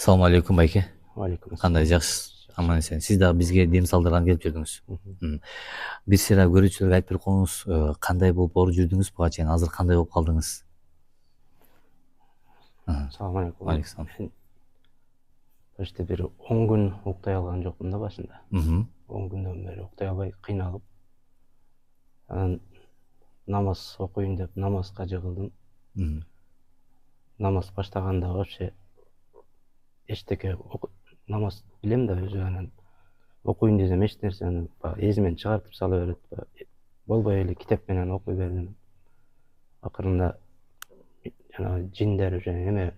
Assalamu алейкум байке. Алейкум Кандай ассалам. жакшы, аман эсен. Сиз дагы бизге дем салдырган келип жүрдүңүз. Бир сыйра көрүүчүлөргө айтып берип коюңуз, кандай болуп ооруп жүрдүңүз буга чейин, азыр кандай болуп калдыңыз? Assalamu alaikum. Алейкум салам. Мен почти бир 10 күн уктай алган жокмун да башында. 10 күндөн бери уктай албай кыйналып, анан намаз окуйм деп намазга жыгылдым. Намаз баштаганда вообще эчтеке намаз билем да өзү, анан окуйм десем эч нерсени эзимен чыгартып сала берет. Болбой эле китеп менен окуй бердим. Акырында жанагы жиндер эме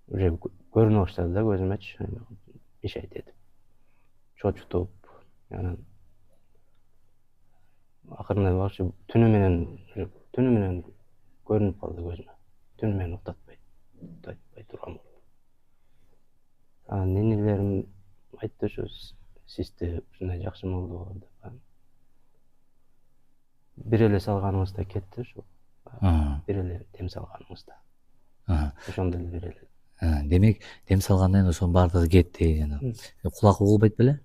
уже көрүнө баштады да көзүмөчү, мешайт этип, чочутуп, анан акырында вообще түнү менен көрүнүп калды көзүмө. Түнү менен уктатпай турган болуп. Анан ненелерим айтты ушу сизде ушундай жакшы болду деп. Бир эле салганыңызда кетти ушу. Бир эле дем салганыңызда. Ошондо эле бир эле. Демек, дем салгандан кийин ошонун баардыгы кетти жана. Кулак угулбайт беле?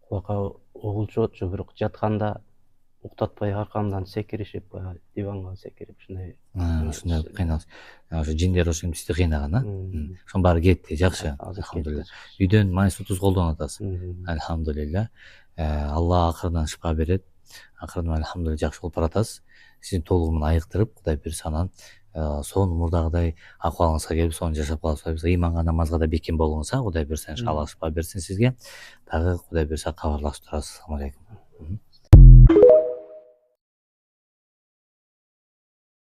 Кулакка угулчу, бирок жатканда уктатпай аркамдан секиришип, диванга секирип ушундай Кыйналыш. Ошо жиндер ошентип сизди кыйнаган, ошонун баары кетти, жакшы. Алхамдулилля. Үйдөн майс тутуз колдонуп атасыз. Алхамдулилля. Алла акырынан шыпа берет. Акырынан алхамдулилля жакшы болуп баратасыз. Сизди толугу менен айыктырып, Кудай буюрса анан сонун мурдагыдай акыбалыңызга келип, сонун жашап каласыз. Ыйманга, намазга да бекем болуңуз, Кудай буюрса, иншалла шыпа берсин сизге. Дагы Кудай буюрса кабарлашып турасыз. Assalamu алейкум.